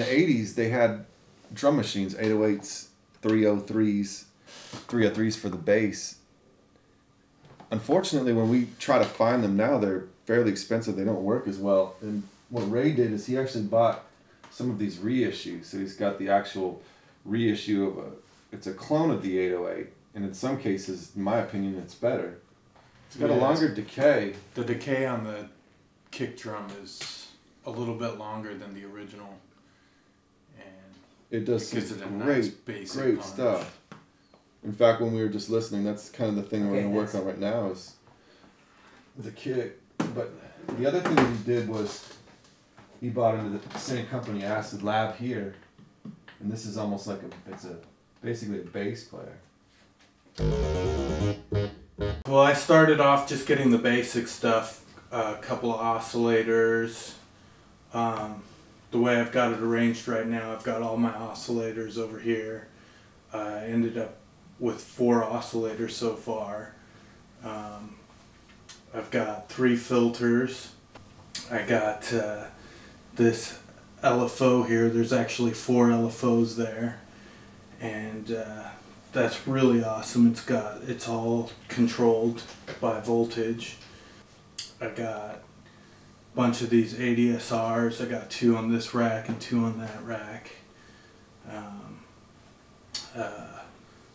the 80s, they had drum machines, 808s, 303s, 303s for the bass. Unfortunately, when we try to find them now, they're fairly expensive. They don't work as well. And what Ray did is he actually bought some of these reissues. So he's got the actual reissue of it's a clone of the 808. And in some cases, in my opinion, it's better. It's got a longer decay. The decay on the kick drum is a little bit longer than the original. And it does some great punch. stuff. In fact, when we were just listening, that's kind of the thing we're going to work on right now is the kick. But the other thing that he did was he bought into the same company, Acid Lab here, and this is almost like it's basically a bass player. Well, I started off just getting the basic stuff, a couple of oscillators. The way I've got it arranged right now, I've got all my oscillators over here. I ended up with 4 oscillators so far. I've got 3 filters. I got this LFO here. There's actually 4 LFOs there, and that's really awesome. It's all controlled by voltage. I got a bunch of these ADSRs. I got 2 on this rack and 2 on that rack.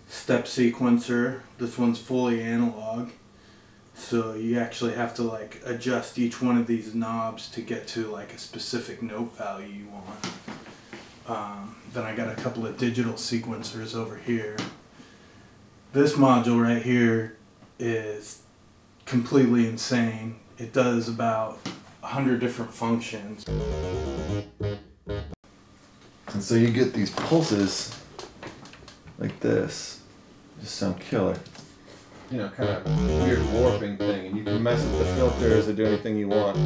Step sequencer. This one's fully analog, so you actually have to like adjust each one of these knobs to get to like a specific note value you want. Then I got a couple of digital sequencers over here. This module right here is completely insane. It does about 100 different functions. And so you get these pulses like this. Just sound killer. You know, kind of weird warping thing, and you can mess with the filters or do anything you want.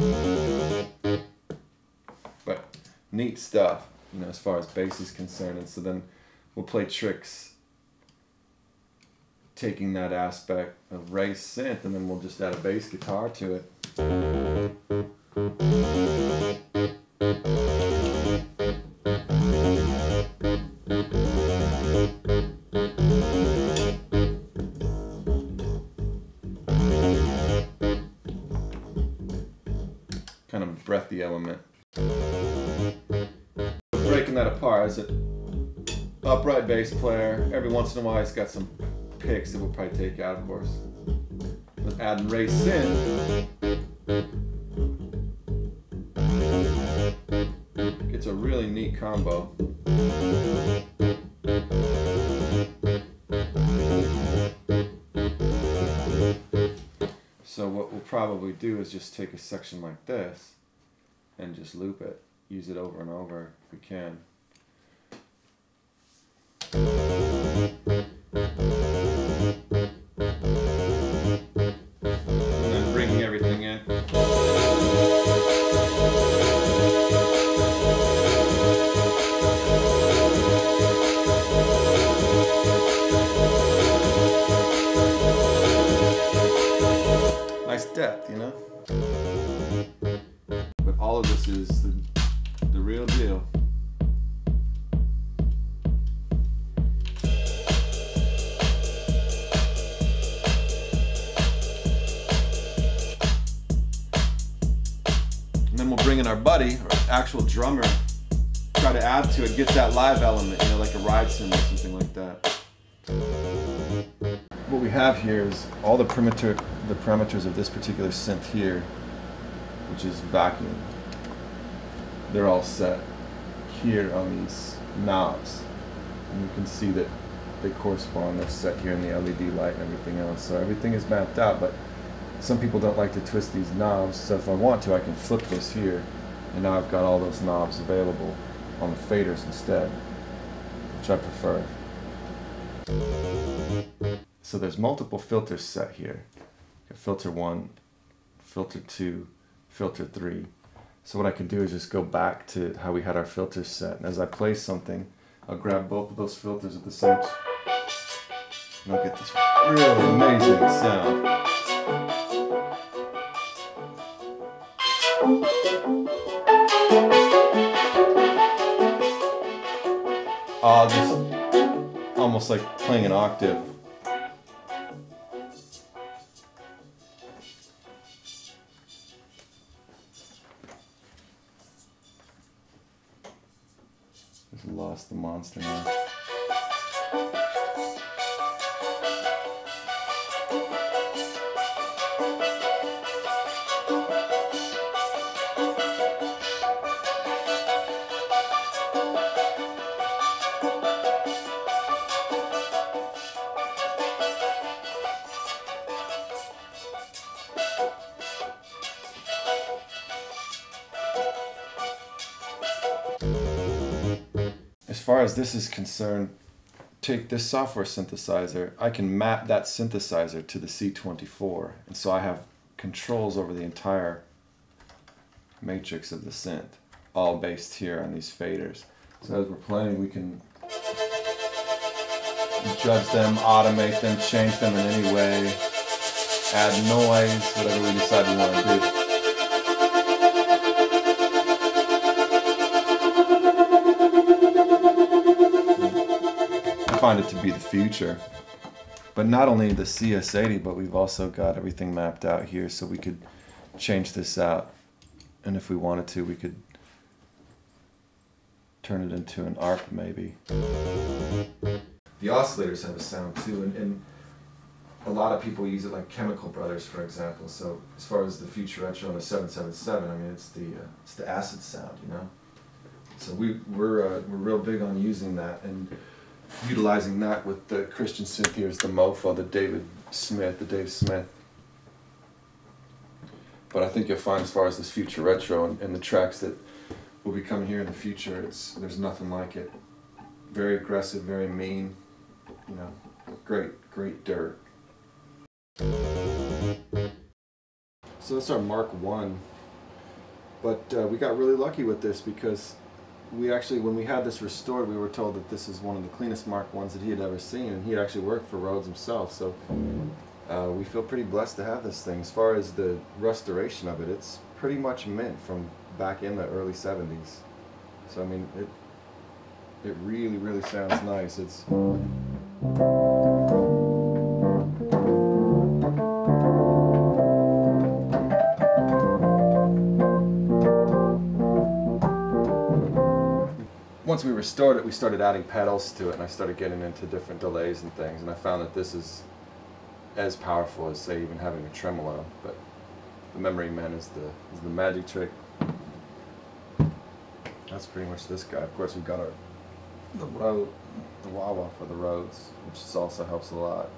But neat stuff, you know, as far as bass is concerned. And so then we'll play tricks taking that aspect of Ray's synth, and then we'll just add a bass guitar to it. Kind of breathy element. Breaking that apart as an upright bass player. Every once in a while he's got some picks that we'll probably take out, of course. But adding Ray's synth gets a really neat combo. So what we'll probably do is just take a section like this and just loop it. Use it over and over if we can. And then bringing everything in. Nice depth, you know? But all of this is the real deal. And then we'll bring in our buddy, or actual drummer, try to add to it, get that live element, you know, like a ride sim or something like that. What we have here is all the parameters of this particular synth here, which is vacuum. They're all set here on these knobs, and you can see that they correspond. They're set here in the LED light and everything else, so everything is mapped out. But some people don't like to twist these knobs, so if I want to, I can flip this here, and now I've got all those knobs available on the faders instead, which I prefer. So there's multiple filters set here. Filter 1, filter 2, filter 3. So what I can do is just go back to how we had our filters set. And as I play something, I'll grab both of those filters at the same time. And I'll get this really amazing sound. just almost like playing an octave. Just lost the monster now. As far as this is concerned, take this software synthesizer, I can map that synthesizer to the C24, and so I have controls over the entire matrix of the synth, all based here on these faders. So as we're playing, we can judge them, automate them, change them in any way, add noise, whatever we decide we want to do. I find it to be the future. But not only the CS80, but we've also got everything mapped out here, so we could change this out. And if we wanted to, we could turn it into an ARP maybe. The oscillators have a sound too, and a lot of people use it, like Chemical Brothers, for example. So as far as the Future Retro and the 777, I mean, it's the acid sound, you know. So we're real big on using that and utilizing that with the Christian synth here is the Mofo, the Dave Smith. But I think you'll find, as far as this Future Retro and the tracks that will be coming here in the future, there's nothing like it. Very aggressive, very mean, you know, great dirt. So that's our Mark 1, but we got really lucky with this because we actually, when we had this restored, we were told that this is one of the cleanest Mark 1s that he had ever seen, and he had actually worked for Rhodes himself, so we feel pretty blessed to have this thing. As far as the restoration of it, it's pretty much mint from back in the early 70s. So I mean, it really sounds nice. It's once we restored it, we started adding pedals to it, and I started getting into different delays and things, and I found that this is as powerful as, say, even having a tremolo. But the Memory Men is the magic trick. That's pretty much this guy. Of course, we've got the wah-wah for the Rhodes, which also helps a lot.